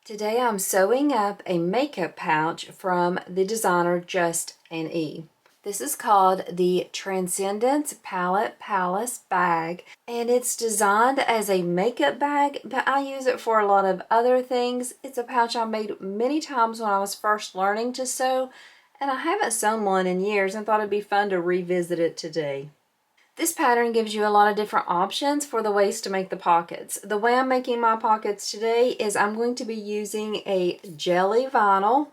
Today I'm sewing up a makeup pouch from the designer Just an E. This is called the Transcendence Palette Palace bag, and it's designed as a makeup bag, but I use it for a lot of other things. It's a pouch I made many times when I was first learning to sew, and I haven't sewn one in years and thought it'd be fun to revisit it today. This pattern gives you a lot of different options for the ways to make the pockets. The way I'm making my pockets today is I'm going to be using a jelly vinyl,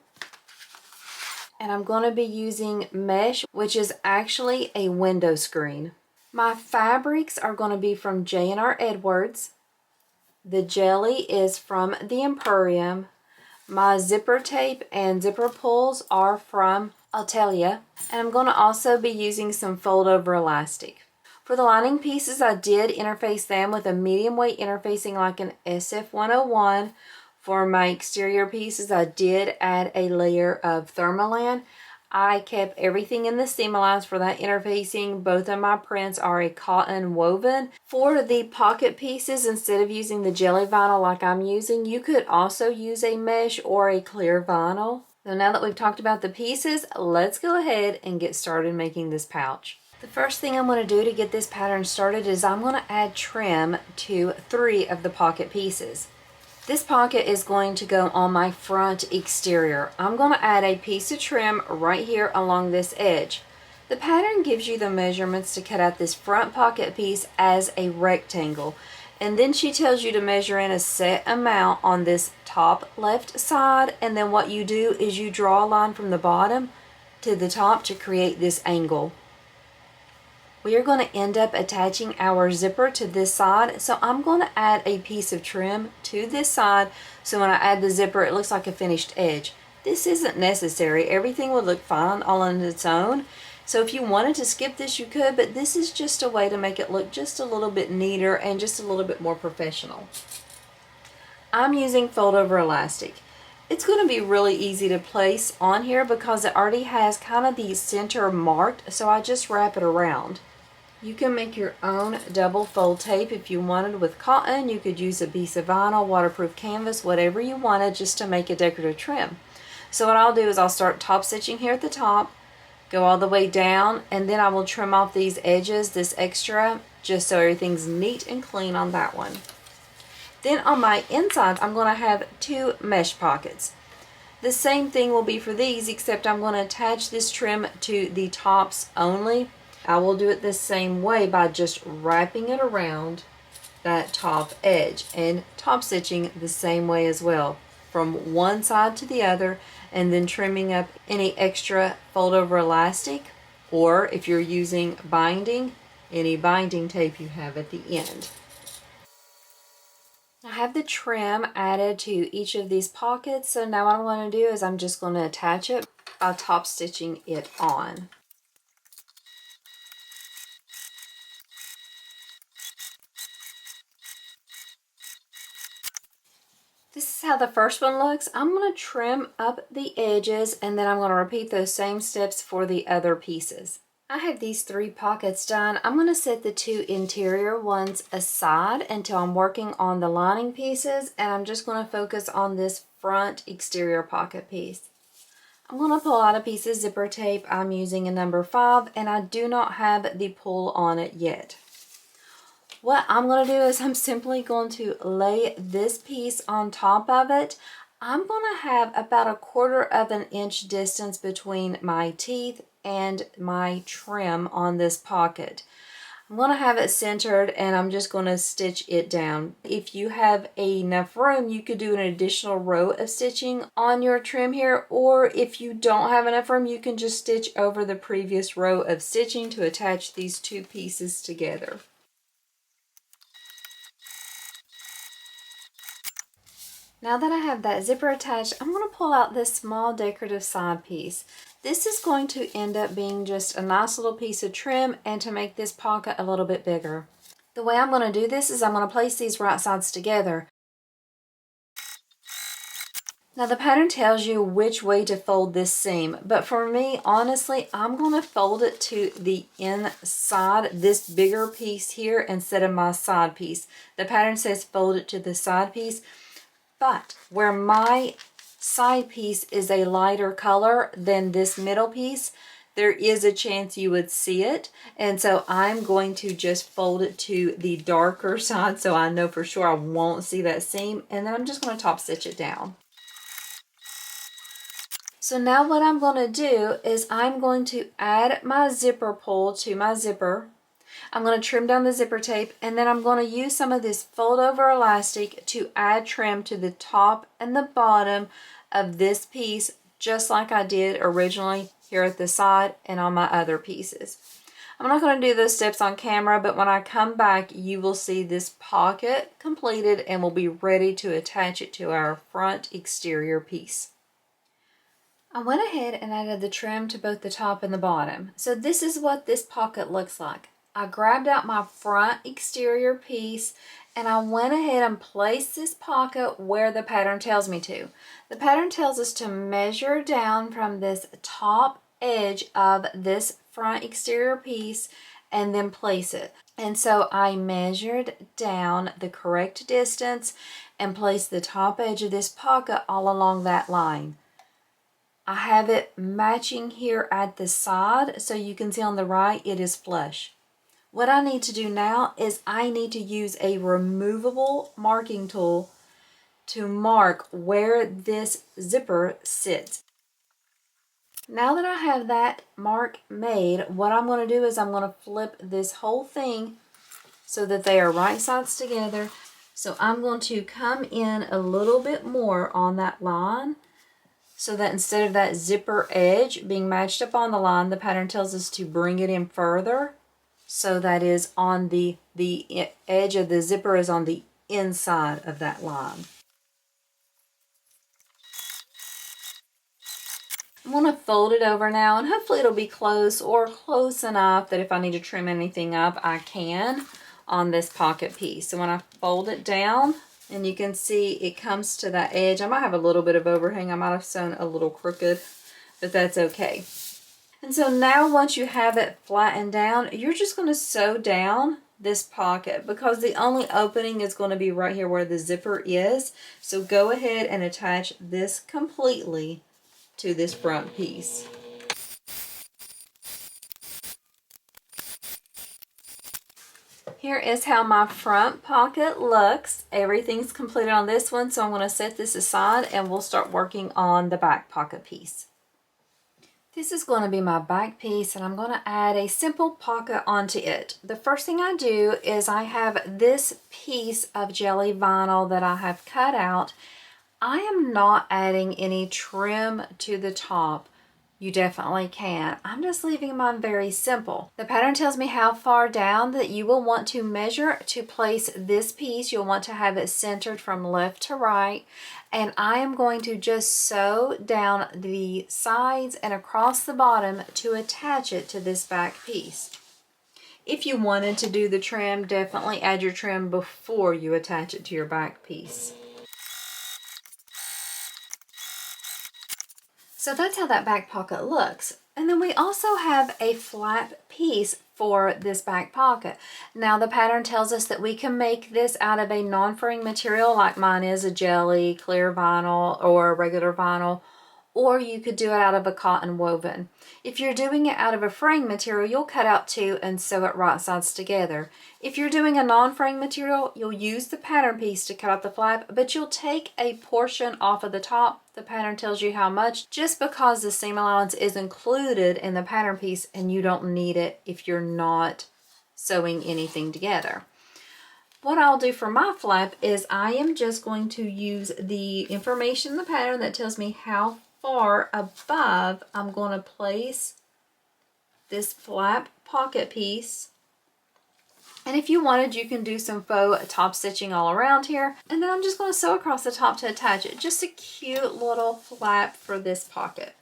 and I'm going to be using mesh, which is actually a window screen. My fabrics are going to be from J&R Edwards. The jelly is from the Emporium. My zipper tape and zipper pulls are from Atelier, and I'm going to also be using some fold over elastic. For the lining pieces, I did interface them with a medium weight interfacing like an SF101. For my exterior pieces, I did add a layer of Thermolan. I kept everything in the seam allowance for that interfacing. Both of my prints are a cotton woven. For the pocket pieces, instead of using the jelly vinyl like I'm using, you could also use a mesh or a clear vinyl. So now that we've talked about the pieces, let's go ahead and get started making this pouch. The first thing I'm going to do to get this pattern started is I'm going to add trim to 3 of the pocket pieces. This pocket is going to go on my front exterior. I'm going to add a piece of trim right here along this edge. The pattern gives you the measurements to cut out this front pocket piece as a rectangle, and then she tells you to measure in a set amount on this top left side, and then what you do is you draw a line from the bottom to the top to create this angle. We are going to end up attaching our zipper to this side, so I'm going to add a piece of trim to this side so when I add the zipper it looks like a finished edge. This isn't necessary. Everything would look fine all on its own, so if you wanted to skip this you could, but this is just a way to make it look just a little bit neater and just a little bit more professional. I'm using fold over elastic. It's going to be really easy to place on here because it already has kind of the center marked, so I just wrap it around. You can make your own double fold tape if you wanted with cotton. You could use a piece of vinyl, waterproof canvas, whatever you wanted just to make a decorative trim. So what I'll do is I'll start top stitching here at the top, go all the way down, and then I will trim off these edges, this extra, just so everything's neat and clean on that one. Then on my inside, I'm going to have 2 mesh pockets. The same thing will be for these, except I'm going to attach this trim to the tops only. I will do it the same way by just wrapping it around that top edge and top stitching the same way as well, from one side to the other, and then trimming up any extra fold over elastic, or if you're using binding, any binding tape you have at the end. I have the trim added to each of these pockets, so now what I'm going to do is I'm just going to attach it by top stitching it on. This is how the first one looks. I'm going to trim up the edges, and then I'm going to repeat those same steps for the other pieces. I have these 3 pockets done. I'm going to set the 2 interior ones aside until I'm working on the lining pieces, and I'm just going to focus on this front exterior pocket piece. I'm going to pull out a piece of zipper tape. I'm using a number 5, and I do not have the pull on it yet. What I'm going to do is I'm simply going to lay this piece on top of it. I'm going to have about a 1/4 of an inch distance between my teeth and my trim on this pocket. I'm going to have it centered, and I'm just going to stitch it down. If you have enough room, you could do an additional row of stitching on your trim here, or if you don't have enough room, you can just stitch over the previous row of stitching to attach these 2 pieces together. Now that I have that zipper attached, I'm going to pull out this small decorative side piece. This is going to end up being just a nice little piece of trim and to make this pocket a little bit bigger. The way I'm going to do this is I'm going to place these right sides together. Now the pattern tells you which way to fold this seam, but for me, honestly, I'm going to fold it to the inside, this bigger piece here, instead of my side piece. The pattern says fold it to the side piece. But where my side piece is a lighter color than this middle piece, there is a chance you would see it. And so I'm going to just fold it to the darker side so I know for sure I won't see that seam. And then I'm just going to top stitch it down. So now what I'm going to do is I'm going to add my zipper pull to my zipper. I'm going to trim down the zipper tape, and then I'm going to use some of this fold over elastic to add trim to the top and the bottom of this piece, just like I did originally here at the side and on my other pieces. I'm not going to do those steps on camera, but when I come back, you will see this pocket completed and we'll be ready to attach it to our front exterior piece. I went ahead and added the trim to both the top and the bottom. So this is what this pocket looks like. I grabbed out my front exterior piece and I went ahead and placed this pocket where the pattern tells me to. The pattern tells us to measure down from this top edge of this front exterior piece and then place it. And so I measured down the correct distance and placed the top edge of this pocket all along that line. I have it matching here at the side, so you can see on the right it is flush. What I need to do now is I need to use a removable marking tool to mark where this zipper sits. Now that I have that mark made, what I'm going to do is I'm going to flip this whole thing so that they are right sides together. So I'm going to come in a little bit more on that line so that instead of that zipper edge being matched up on the line, the pattern tells us to bring it in further. So that is on the edge of the zipper is on the inside of that line. I'm going to fold it over now, and hopefully it'll be close or close enough that if I need to trim anything up, I can on this pocket piece. So when I fold it down, and you can see it comes to that edge. I might have a little bit of overhang. I might have sewn a little crooked, but that's okay. And so now once you have it flattened down, you're just going to sew down this pocket because the only opening is going to be right here where the zipper is. So go ahead and attach this completely to this front piece. Here is how my front pocket looks. Everything's completed on this one, so I'm going to set this aside and we'll start working on the back pocket piece. This is going to be my back piece, and I'm going to add a simple pocket onto it. The first thing I do is I have this piece of jelly vinyl that I have cut out. I am not adding any trim to the top. You definitely can. I'm just leaving mine very simple. The pattern tells me how far down that you will want to measure to place this piece. You'll want to have it centered from left to right. And I am going to just sew down the sides and across the bottom to attach it to this back piece. If you wanted to do the trim, definitely add your trim before you attach it to your back piece. So that's how that back pocket looks. And then we also have a flap piece for this back pocket. Now the pattern tells us that we can make this out of a non-fraying material like mine is, a jelly, clear vinyl, or a regular vinyl, or you could do it out of a cotton woven. If you're doing it out of a fraying material, you'll cut out two and sew it right sides together. If you're doing a non-fraying material, you'll use the pattern piece to cut out the flap, but you'll take a portion off of the top. The pattern tells you how much, just because the seam allowance is included in the pattern piece and you don't need it if you're not sewing anything together. What I'll do for my flap is I am just going to use the information in the pattern that tells me how far above I'm going to place this flap pocket piece. And if you wanted, you can do some faux top stitching all around here. And then I'm just going to sew across the top to attach it. Just a cute little flap for this pocket.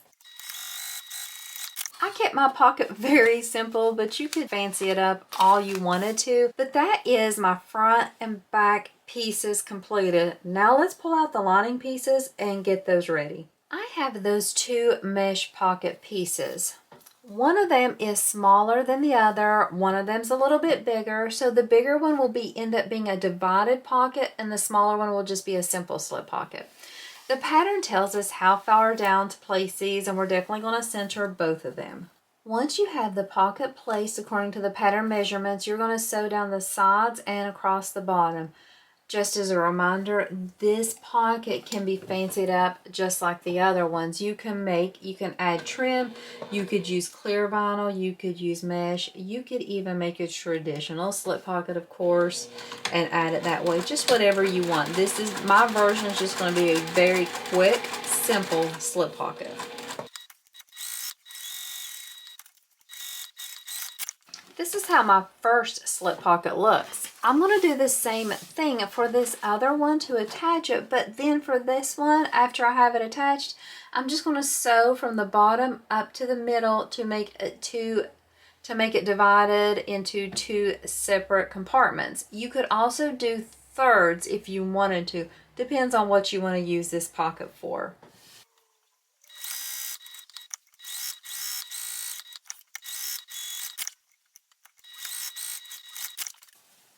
I kept my pocket very simple, but you could fancy it up all you wanted to. But that is my front and back pieces completed. Now let's pull out the lining pieces and get those ready. I have those two mesh pocket pieces. One of them is smaller than the other. One of them's a little bit bigger. So the bigger one will end up being a divided pocket, and the smaller one will just be a simple slip pocket. The pattern tells us how far down to place these, and we're definitely going to center both of them. Once you have the pocket placed according to the pattern measurements, you're going to sew down the sides and across the bottom. Just as a reminder, this pocket can be fancied up just like the other ones. You can add trim, you could use clear vinyl, you could use mesh, you could even make a traditional slip pocket, of course, and add it that way. Just whatever you want. My version is just going to be a very quick, simple slip pocket. This is how my first slip pocket looks. I'm going to do the same thing for this other one to attach it, but then for this one, after I have it attached, I'm just going to sew from the bottom up to the middle to make it divided into two separate compartments. You could also do thirds if you wanted to. Depends on what you want to use this pocket for.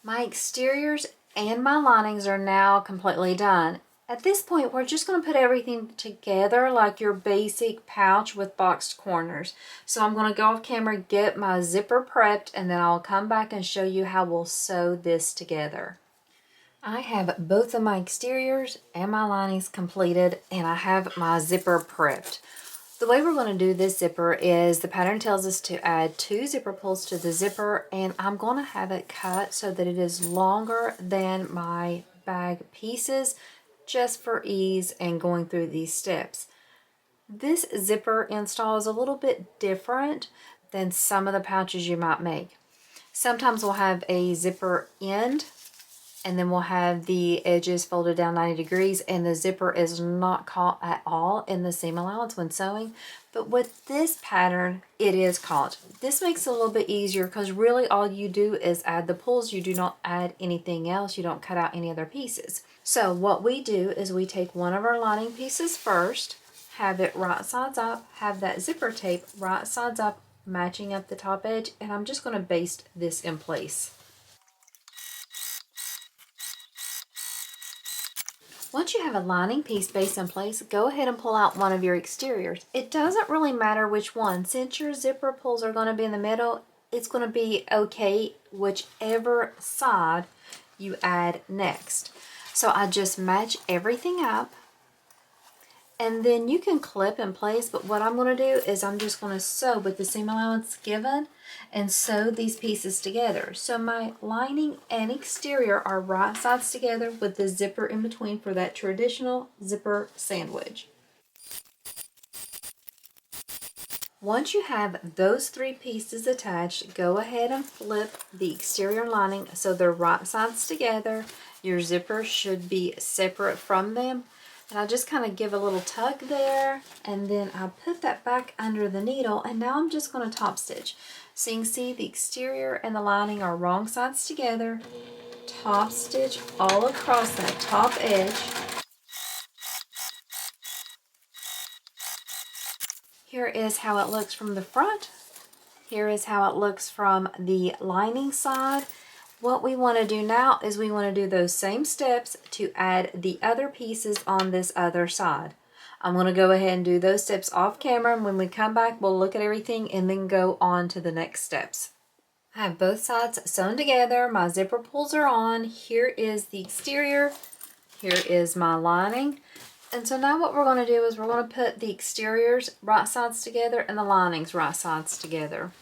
My exteriors and my linings are now completely done. At this point, we're just going to put everything together like your basic pouch with boxed corners. So I'm going to go off camera, get my zipper prepped, and then I'll come back and show you how we'll sew this together. I have both of my exteriors and my linings completed, and I have my zipper prepped. The way we're going to do this zipper is the pattern tells us to add 2 zipper pulls to the zipper, and I'm going to have it cut so that it is longer than my bag pieces, just for ease and going through these steps. This zipper install is a little bit different than some of the pouches you might make. Sometimes we'll have a zipper end, and then we'll have the edges folded down 90 degrees, and the zipper is not caught at all in the seam allowance when sewing. But with this pattern, it is caught. This makes it a little bit easier because really all you do is add the pulls. You do not add anything else. You don't cut out any other pieces. So what we do is we take one of our lining pieces first, have it right sides up, have that zipper tape right sides up, matching up the top edge, and I'm just going to baste this in place. Once you have a lining piece based in place, go ahead and pull out one of your exteriors. It doesn't really matter which one. Since your zipper pulls are going to be in the middle, it's going to be okay whichever side you add next. So I just match everything up, and then you can clip in place, but what I'm going to do is I'm just going to sew with the seam allowance given and sew these pieces together. So my lining and exterior are right sides together with the zipper in between for that traditional zipper sandwich. Once you have those 3 pieces attached, go ahead and flip the exterior lining so they're right sides together. Your zipper should be separate from them. And I just kind of give a little tug there, and then I put that back under the needle, and now I'm just going to top stitch. So you can see the exterior and the lining are wrong sides together. Top stitch all across that top edge. Here is how it looks from the front. Here is how it looks from the lining side. What we want to do now is we want to do those same steps to add the other pieces on this other side. I'm going to go ahead and do those steps off camera, and when we come back, we'll look at everything and then go on to the next steps. I have both sides sewn together. My zipper pulls are on. Here is the exterior. Here is my lining. And so now what we're going to do is we're going to put the exteriors right sides together and the linings right sides together.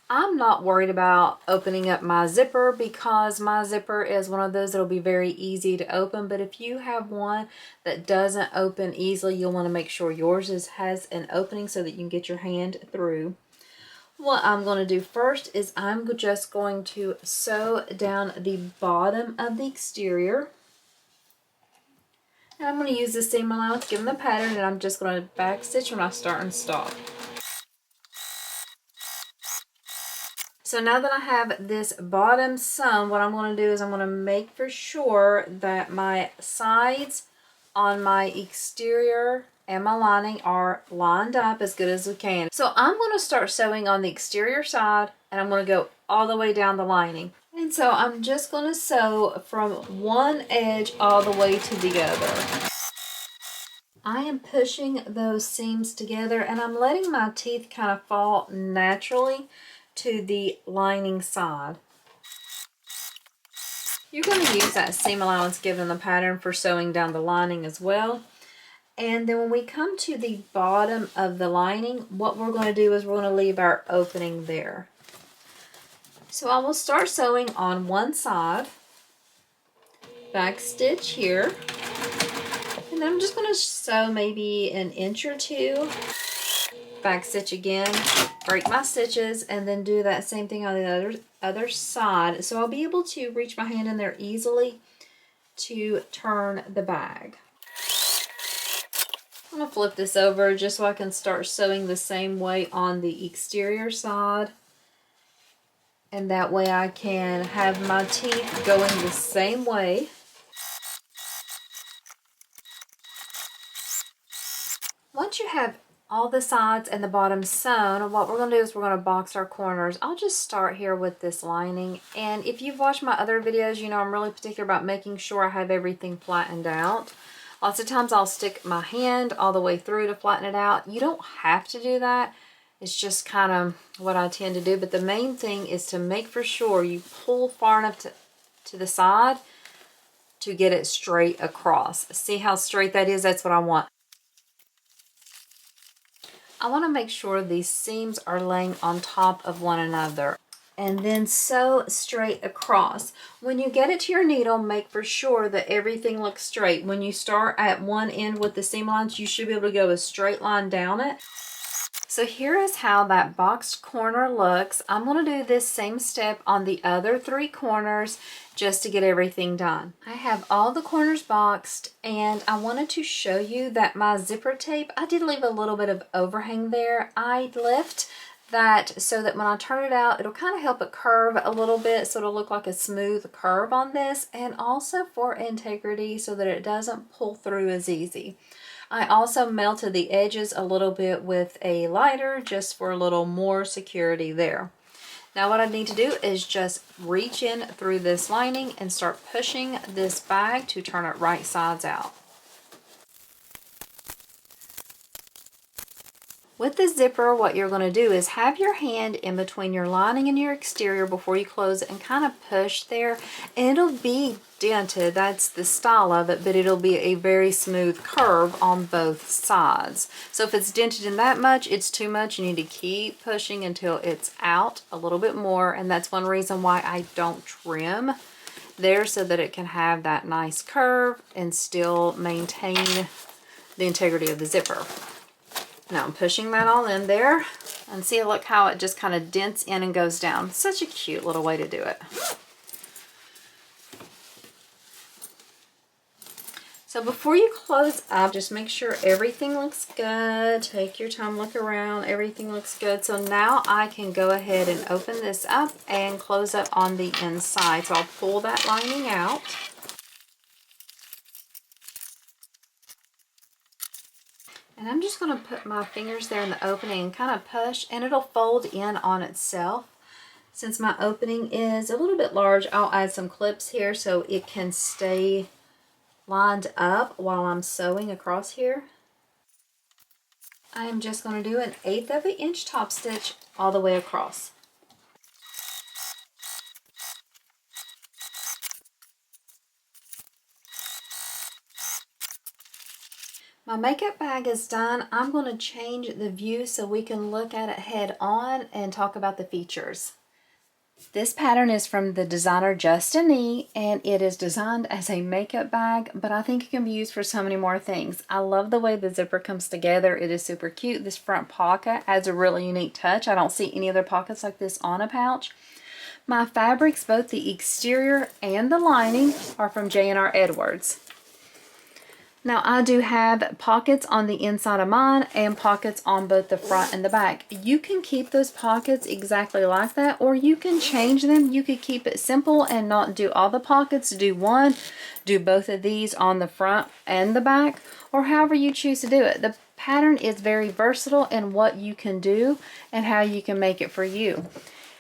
I'm not worried about opening up my zipper because my zipper is one of those that'll be very easy to open, but if you have one that doesn't open easily, you'll want to make sure yours has an opening so that you can get your hand through. What I'm going to do first is I'm just going to sew down the bottom of the exterior. And I'm going to use the seam allowance given the pattern, and I'm just going to back stitch when I start and stop. So now that I have this bottom sewn, what I'm going to do is I'm going to make for sure that my sides on my exterior and my lining are lined up as good as we can. So I'm going to start sewing on the exterior side, and I'm going to go all the way down the lining. And so I'm just going to sew from one edge all the way to the other. I am pushing those seams together, and I'm letting my teeth kind of fall naturally to the lining side. You're going to use that seam allowance given the pattern for sewing down the lining as well. And then when we come to the bottom of the lining, what we're going to do is we're going to leave our opening there. So I will start sewing on one side, back stitch here, and then I'm just going to sew maybe an inch or two, back stitch again, break my stitches, and then do that same thing on the other side. So I'll be able to reach my hand in there easily to turn the bag. I'm going to flip this over just so I can start sewing the same way on the exterior side. And that way I can have my teeth going the same way. Once you have all the sides and the bottom sewn, what we're going to do is we're going to box our corners. I'll just start here with this lining. And if you've watched my other videos, you know I'm really particular about making sure I have everything flattened out. Lots of times I'll stick my hand all the way through to flatten it out. You don't have to do that. It's just kind of what I tend to do. But the main thing is to make for sure you pull far enough to the side to get it straight across. See how straight that is? That's what I want. I want to make sure these seams are laying on top of one another. And then sew straight across. When you get it to your needle, make for sure that everything looks straight. When you start at one end with the seam allowance, you should be able to go a straight line down it. So here is how that boxed corner looks. I'm going to do this same step on the other 3 corners just to get everything done. I have all the corners boxed, and I wanted to show you that my zipper tape, I did leave a little bit of overhang there. I left that so that when I turn it out, it'll kind of help it curve a little bit, so it'll look like a smooth curve on this, and also for integrity so that it doesn't pull through as easy. I also melted the edges a little bit with a lighter just for a little more security there. Now what I need to do is just reach in through this lining and start pushing this bag to turn it right sides out. With the zipper, what you're going to do is have your hand in between your lining and your exterior before you close it and kind of push there, and it'll be dented. That's the style of it, but it'll be a very smooth curve on both sides. So if it's dented in that much, it's too much. You need to keep pushing until it's out a little bit more, and that's one reason why I don't trim there, so that it can have that nice curve and still maintain the integrity of the zipper. Now I'm pushing that all in there, and see, look how it just kind of dents in and goes down. Such a cute little way to do it. So before you close up, just make sure everything looks good. Take your time, look around, everything looks good. So now I can go ahead and open this up and close up on the inside. So I'll pull that lining out. And I'm just going to put my fingers there in the opening and kind of push, and it'll fold in on itself. Since my opening is a little bit large, I'll add some clips here so it can stay lined up while I'm sewing across here. I am just going to do 1/8 of an inch top stitch all the way across. My makeup bag is done. I'm going to change the view so we can look at it head on and talk about the features. This pattern is from the designer Justin E, and it is designed as a makeup bag, but I think it can be used for so many more things. I love the way the zipper comes together. It is super cute. This front pocket adds a really unique touch. I don't see any other pockets like this on a pouch. My fabrics, both the exterior and the lining, are from J&R Edwards. Now I do have pockets on the inside of mine and pockets on both the front and the back. You can keep those pockets exactly like that, or you can change them. You could keep it simple and not do all the pockets. Do one, do both of these on the front and the back, or however you choose to do it. The pattern is very versatile in what you can do and how you can make it for you.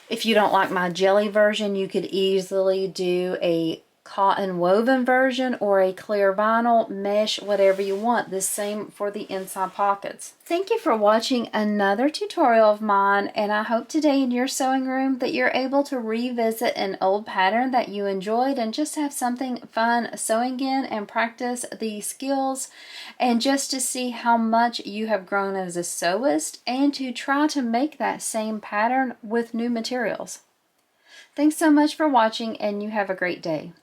If you don't like my jelly version, you could easily do a cotton woven version or a clear vinyl mesh, whatever you want. The same for the inside pockets. Thank you for watching another tutorial of mine, and I hope today in your sewing room that you're able to revisit an old pattern that you enjoyed and just have something fun sewing in and practice the skills, and just to see how much you have grown as a sewist and to try to make that same pattern with new materials. Thanks so much for watching, and you have a great day.